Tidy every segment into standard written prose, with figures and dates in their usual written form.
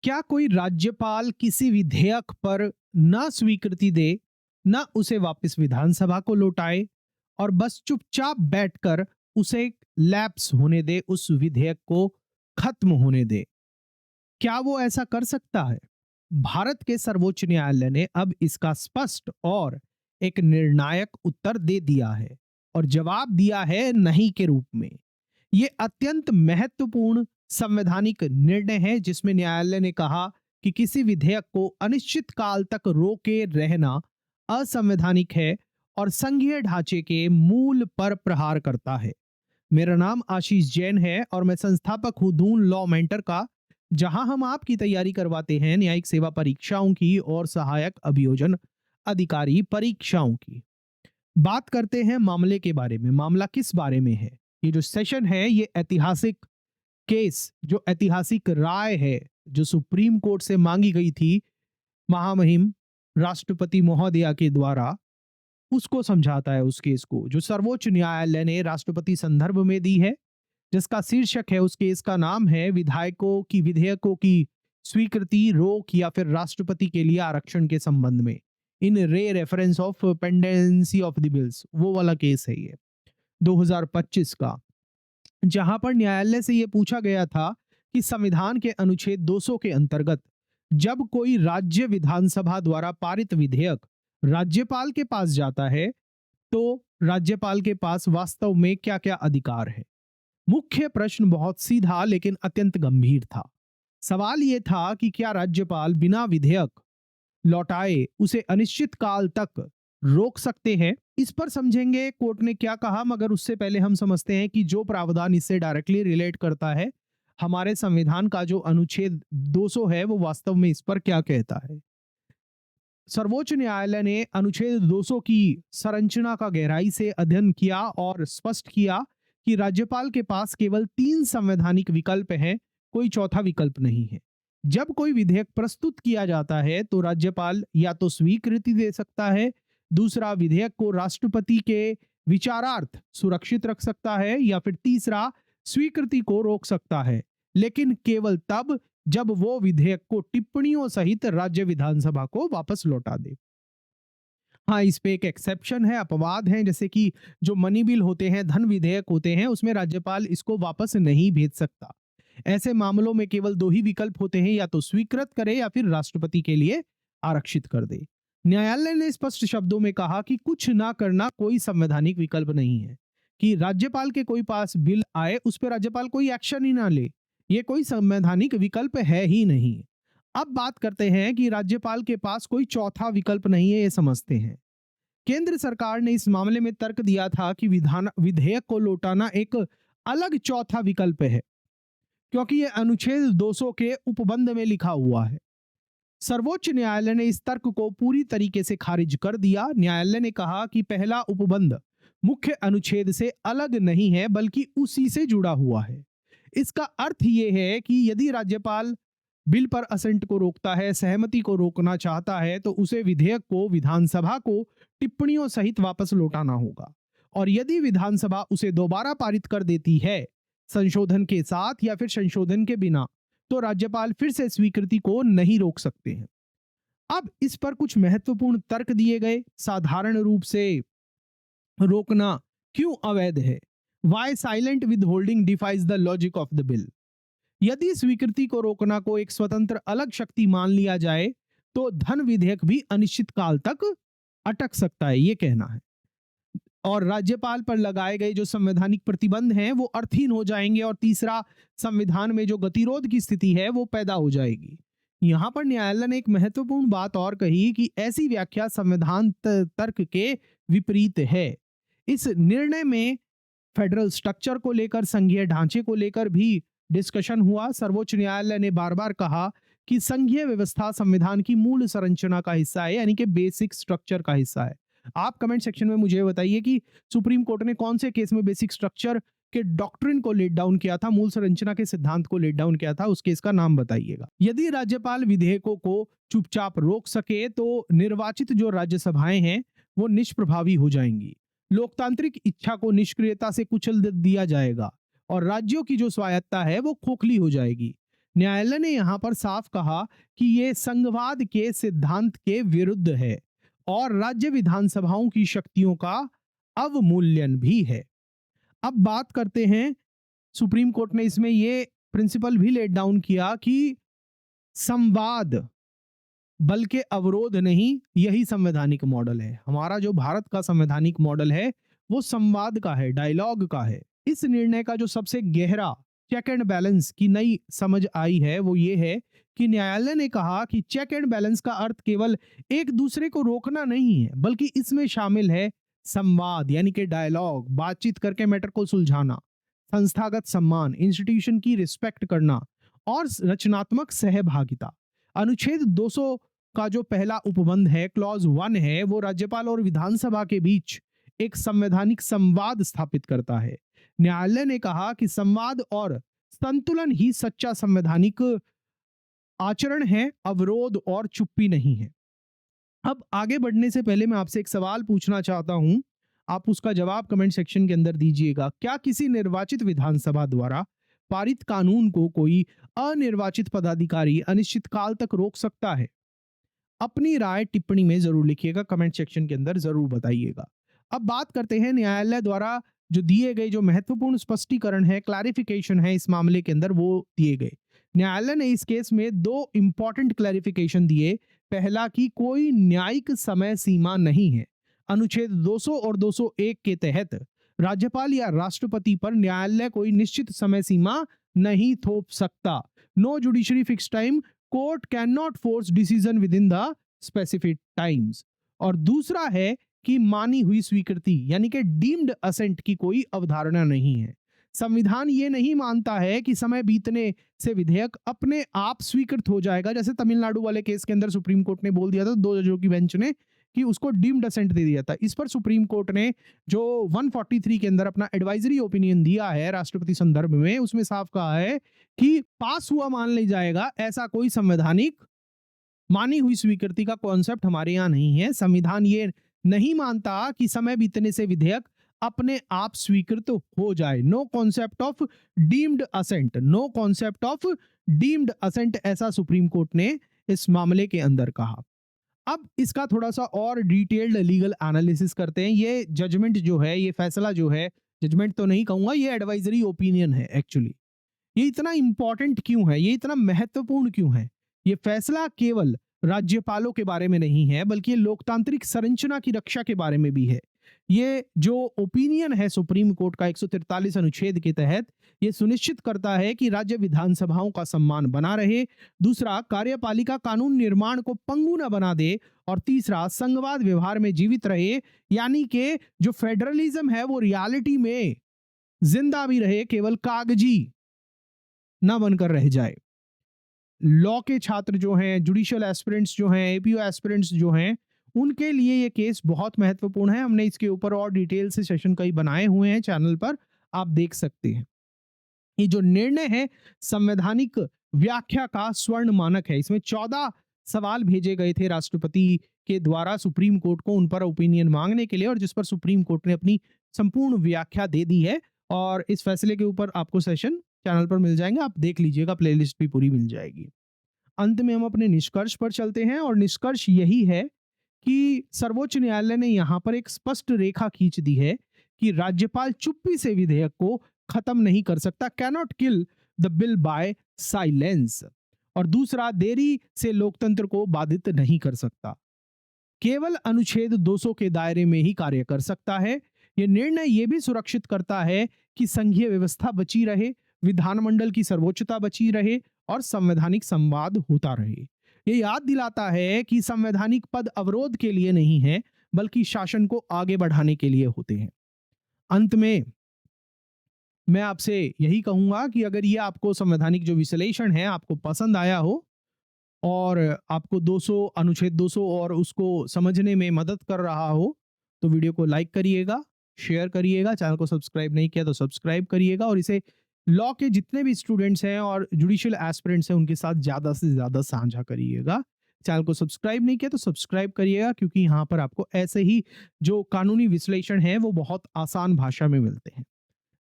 क्या कोई राज्यपाल किसी विधेयक पर ना स्वीकृति दे, ना उसे वापस विधानसभा को लौटाए और बस चुपचाप बैठकर उसे लैप्स होने दे, उस विधेयक को खत्म होने दे? क्या वो ऐसा कर सकता है? भारत के सर्वोच्च न्यायालय ने अब इसका स्पष्ट और एक निर्णायक उत्तर दे दिया है और जवाब दिया है नहीं के रूप में। ये अत्यंत महत्वपूर्ण संवैधानिक निर्णय है जिसमें न्यायालय ने कहा कि किसी विधेयक को अनिश्चित काल तक रोके रहना असंवैधानिक है और संघीय ढांचे के मूल पर प्रहार करता है। मेरा नाम आशीष जैन है और मैं संस्थापक हूं दून लॉ मेंटर का, जहां हम आपकी तैयारी करवाते हैं न्यायिक सेवा परीक्षाओं की और सहायक अभियोजन अधिकारी परीक्षाओं की। बात करते हैं मामले के बारे में। मामला किस बारे में है? ये जो सेशन है ये ऐतिहासिक केस, जो ऐतिहासिक राय है जो सुप्रीम कोर्ट से मांगी गई थी महामहिम राष्ट्रपति महोदया के द्वारा, उसको समझाता है। उस केस को जो सर्वोच्च न्यायालय ने राष्ट्रपति संदर्भ में दी है, जिसका शीर्षक है, उस केस का नाम है विधायकों की विधेयकों की स्वीकृति, रोक या फिर राष्ट्रपति के लिए आरक्षण के संबंध में, इन रे reference of pendency of the bills, वो वाला केस है ये 2025 का, जहां पर न्यायालय से यह पूछा गया था कि संविधान के अनुच्छेद 200 के अंतर्गत जब कोई राज्य विधानसभा द्वारा पारित विधेयक राज्यपाल के पास जाता है तो राज्यपाल के पास वास्तव में क्या क्या अधिकार है। मुख्य प्रश्न बहुत सीधा लेकिन अत्यंत गंभीर था। सवाल यह था कि क्या राज्यपाल बिना विधेयक लौटाए उसे अनिश्चित काल तक रोक सकते हैं। इस पर समझेंगे कोर्ट ने क्या कहा, मगर उससे पहले हम समझते हैं कि जो प्रावधान इससे डायरेक्टली रिलेट करता है, हमारे संविधान का जो अनुच्छेद 200 है, वो वास्तव में इस पर क्या कहता है। सर्वोच्च न्यायालय ने अनुच्छेद 200 की संरचना का गहराई से अध्ययन किया और स्पष्ट किया कि राज्यपाल के पास केवल 3 संवैधानिक विकल्प हैं, कोई चौथा विकल्प नहीं है। जब कोई विधेयक प्रस्तुत किया जाता है तो राज्यपाल या तो स्वीकृति दे सकता है, दूसरा विधेयक को राष्ट्रपति के विचारार्थ सुरक्षित रख सकता है, या फिर तीसरा स्वीकृति को रोक सकता है, लेकिन केवल तब जब वो विधेयक को टिप्पणियों सहित राज्य विधानसभा को वापस लौटा दे। हाँ, इस पे एक एक्सेप्शन है, अपवाद है, जैसे कि जो मनी बिल होते हैं, धन विधेयक होते हैं, उसमें राज्यपाल इसको वापस नहीं भेज सकता। ऐसे मामलों में केवल 2 ही विकल्प होते हैं, या तो स्वीकृत करे या फिर राष्ट्रपति के लिए आरक्षित कर दे। न्यायालय ने स्पष्ट शब्दों में कहा कि कुछ ना करना कोई संवैधानिक विकल्प नहीं है, कि राज्यपाल के कोई पास बिल आए उस पर राज्यपाल कोई एक्शन ही ना ले, ये कोई संवैधानिक विकल्प है ही नहीं। अब बात करते हैं कि राज्यपाल के पास कोई चौथा विकल्प नहीं है, ये समझते हैं। केंद्र सरकार ने इस मामले में तर्क दिया था कि विधान विधेयक को लौटाना एक अलग चौथा विकल्प है, क्योंकि यह अनुच्छेद 200 के उपबंध में लिखा हुआ है। सर्वोच्च न्यायालय ने इस तर्क को पूरी तरीके से खारिज कर दिया। न्यायालय ने कहा कि पहला उपबंध मुख्य अनुच्छेद से अलग नहीं है, बल्कि उसी से जुड़ा हुआ है। इसका अर्थ यह है कि यदि राज्यपाल बिल पर असेंट को रोकता है, सहमति को रोकना चाहता है, तो उसे विधेयक को विधानसभा को टिप्पणियों सहित वापस लौटाना होगा, और यदि विधानसभा उसे दोबारा पारित कर देती है, संशोधन के साथ या फिर संशोधन के बिना, तो राज्यपाल फिर से स्वीकृति को नहीं रोक सकते हैं। अब इस पर कुछ महत्वपूर्ण तर्क दिए गए। साधारण रूप से रोकना क्यों अवैध है? Why silent withholding defies the logic of the bill. यदि स्वीकृति को रोकना को एक स्वतंत्र अलग शक्ति मान लिया जाए, तो धन विधेयक भी अनिश्चित काल तक अटक सकता है, ये कहना है, और राज्यपाल पर लगाए गए जो संवैधानिक प्रतिबंध हैं वो अर्थहीन हो जाएंगे, और तीसरा, संविधान में जो गतिरोध की स्थिति है वो पैदा हो जाएगी। यहां पर न्यायालय ने एक महत्वपूर्ण बात और कही कि ऐसी व्याख्या संविधान तर्क के विपरीत है। इस निर्णय में फेडरल स्ट्रक्चर को लेकर, संघीय ढांचे को लेकर भी डिस्कशन हुआ। सर्वोच्च न्यायालय ने बार बार कहा कि संघीय व्यवस्था संविधान की मूल संरचना का हिस्सा है, यानी कि बेसिक स्ट्रक्चर का हिस्सा है। आप कमेंट सेक्शन में मुझे बताइए कि सुप्रीम कोर्ट ने कौन से केस में बेसिक स्ट्रक्चर के डॉक्ट्रिन को लेट डाउन किया था, मूल संरचना के सिद्धांत को लेट डाउन किया था, उस केस का नाम बताइएगा। यदि राज्यपाल विधेयकों को चुपचाप रोक सके तो निर्वाचित जो राज्यसभाएं हैं वो निष्प्रभावी हो जाएंगी, लोकतांत्रिक इच्छा को निष्क्रियता से कुचल दिया जाएगा, और राज्यों की जो स्वायत्ता है वो खोखली हो जाएगी। न्यायालय ने यहां पर साफ कहा कि ये संघवाद के सिद्धांत के विरुद्ध है और राज्य विधानसभाओं की शक्तियों का अवमूल्यन भी है। अब बात करते हैं, सुप्रीम कोर्ट ने इसमें ये प्रिंसिपल भी लेट डाउन किया कि संवाद बल्कि अवरोध नहीं, यही संवैधानिक मॉडल है। हमारा जो भारत का संवैधानिक मॉडल है वो संवाद का है, डायलॉग का है। इस निर्णय का जो सबसे गहरा चेक एंड बैलेंस की नई समझ आई है वो ये है कि न्यायालय ने कहा कि चेक एंड बैलेंस का अर्थ केवल एक दूसरे को रोकना नहीं है, बल्कि इसमें शामिल है संवाद यानी कि डायलॉग, बातचीत करके मैटर को सुलझाना, संस्थागत सम्मान, इंस्टीट्यूशन की रिस्पेक्ट करना और रचनात्मक सहभागिता। अनुच्छेद 200 का जो पहला उपबंध है, क्लॉज 1 है, वो राज्यपाल और विधानसभा के बीच एक संवैधानिक संवाद स्थापित करता है। न्यायालय ने कहा कि संवाद और संतुलन ही सच्चा संवैधानिक आचरण है, अवरोध और चुप्पी नहीं है। अब आगे बढ़ने से पहले मैं आपसे एक सवाल पूछना चाहता हूं, आप उसका जवाब कमेंट सेक्शन के अंदर दीजिएगा। क्या किसी निर्वाचित विधानसभा द्वारा पारित कानून को कोई अनिर्वाचित पदाधिकारी अनिश्चित काल तक रोक सकता है? अपनी राय टिप्पणी में जरूर लिखिएगा, कमेंट सेक्शन के अंदर जरूर बताइएगा। अब बात करते हैं न्यायालय द्वारा जो दिए गए जो महत्वपूर्ण स्पष्टीकरण है, क्लैरिफिकेशन है इस मामले के अंदर, वो दिए गए। न्यायालय ने इस केस में दो इंपॉर्टेंट क्लैरिफिकेशन दिए। पहला कि कोई न्यायिक समय सीमा नहीं है। अनुच्छेद 200 और 201 के तहत राज्यपाल या राष्ट्रपति पर न्यायालय कोई निश्चित समय सीमा नहीं थोप सकता। No judiciary fix time, court cannot force decision within the specific times. और दूसरा है कि मानी हुई स्वीकृति यानी कि डीम्ड असेंट की कोई अवधारणा नहीं है। संविधान ये नहीं मानता है कि समय बीतने से विधेयक अपने आप स्वीकृत हो जाएगा, जैसे तमिलनाडु वाले केस के अंदर सुप्रीम कोर्ट ने बोल दिया था, 2 जजों की बेंच ने, कि उसको डीम्ड असेंट दे दिया था। इस पर सुप्रीम कोर्ट ने जो 143 के अंदर अपना एडवाइजरी ओपिनियन दिया है राष्ट्रपति संदर्भ में, उसमें साफ कहा है कि पास हुआ मान ले जाएगा, ऐसा कोई संवैधानिक मानी हुई स्वीकृति का कॉन्सेप्ट हमारे यहाँ नहीं है। संविधान ये नहीं मानता कि समय बीतने से विधेयक अपने आप स्वीकृत हो जाए। No concept of deemed assent, no concept of deemed assent, ऐसा सुप्रीम कोर्ट ने इस मामले के अंदर कहा। अब इसका थोड़ा सा और डिटेल्ड लीगल एनालिसिस करते हैं। ये जजमेंट जो है, ये फैसला जो है, जजमेंट तो नहीं कहूंगा, ये एडवाइजरी ओपिनियन है एक्चुअली। ये इतना इंपॉर्टेंट क्यों है, ये इतना महत्वपूर्ण क्यों है? ये फैसला केवल राज्यपालों के बारे में नहीं है, बल्कि ये लोकतांत्रिक संरचना की रक्षा के बारे में भी है। ये जो ओपिनियन है सुप्रीम कोर्ट का 143 अनुच्छेद के तहत, ये सुनिश्चित करता है कि राज्य विधानसभाओं का सम्मान बना रहे। दूसरा, कार्यपालिका कानून निर्माण को पंगु न बना दे। और तीसरा, संघवाद व्यवहार में जीवित रहे, यानी कि जो फेडरलिज्म है वो रियलिटी में जिंदा भी रहे, केवल कागजी ना बनकर रह जाए। लॉ के छात्र जो हैं, जुडिशियल एस्पिरेंट्स जो हैं, एपीओ एस्पिरेंट्स जो हैं, उनके लिए ये केस बहुत महत्वपूर्ण है। हमने इसके ऊपर और डिटेल से सेशन कई बनाए हुए हैं चैनल पर, आप देख सकते हैं। ये जो निर्णय है संवैधानिक व्याख्या का स्वर्ण मानक है। इसमें 14 सवाल भेजे गए थे राष्ट्रपति के द्वारा सुप्रीम कोर्ट को उन पर ओपिनियन मांगने के लिए, और जिस पर सुप्रीम कोर्ट ने अपनी संपूर्ण व्याख्या दे दी है। और इस फैसले के ऊपर आपको सेशन चैनल पर मिल जाएंगे, आप देख लीजिएगा, प्लेलिस्ट भी पूरी मिल जाएगी। अंत में हम अपने निष्कर्ष पर चलते हैं, और निष्कर्ष यही है कि सर्वोच्च न्यायालय ने यहां पर एक स्पष्ट रेखा खींच दी है कि राज्यपाल चुप्पी से विधेयक को खत्म नहीं कर सकता, cannot kill the bill bye silence. और दूसरा, देरी से लोकतंत्र को बाधित नहीं कर सकता, केवल अनुच्छेद 200 के दायरे में ही कार्य कर सकता है। यह निर्णय यह भी सुरक्षित करता है कि संघीय व्यवस्था बची रहे, विधानमंडल की सर्वोच्चता बची रहे और संवैधानिक संवाद होता रहे। यह याद दिलाता है कि संवैधानिक पद अवरोध के लिए नहीं है, बल्कि शासन को आगे बढ़ाने के लिए होते हैं। अंत में मैं आपसे यही कहूंगा कि अगर ये आपको संवैधानिक जो विश्लेषण है आपको पसंद आया हो और आपको 200 अनुच्छेद 200 और उसको समझने में मदद कर रहा हो, तो वीडियो को लाइक करिएगा, शेयर करिएगा, चैनल को सब्सक्राइब नहीं किया तो सब्सक्राइब करिएगा, और इसे लॉ के जितने भी स्टूडेंट्स हैं और जुडिशियल एस्पिरेंट्स हैं उनके साथ ज़्यादा से ज़्यादा साझा करिएगा। चैनल को सब्सक्राइब नहीं किया तो सब्सक्राइब करिएगा, क्योंकि यहाँ पर आपको ऐसे ही जो कानूनी विश्लेषण है वो बहुत आसान भाषा में मिलते हैं।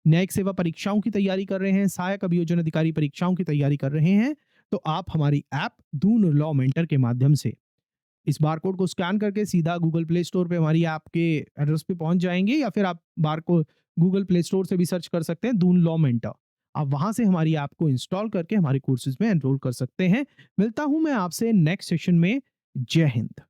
न्यायिक सेवा परीक्षाओं की तैयारी कर रहे हैं, सहायक अभियोजन अधिकारी परीक्षाओं की तैयारी कर रहे हैं, तो आप हमारी ऐप दून लॉ मेंटर के माध्यम से इस बारकोड को स्कैन करके सीधा गूगल प्ले स्टोर पे हमारी ऐप के एड्रेस पे पहुंच जाएंगे, या फिर आप बारकोड गूगल प्ले स्टोर से भी सर्च कर सकते हैं दून लॉ मेंटर। आप वहां से हमारी ऐप को इंस्टॉल करके हमारे कोर्सेज में एनरोल कर सकते हैं। मिलता हूं मैं आपसे नेक्स्ट सेशन में। जय हिंद।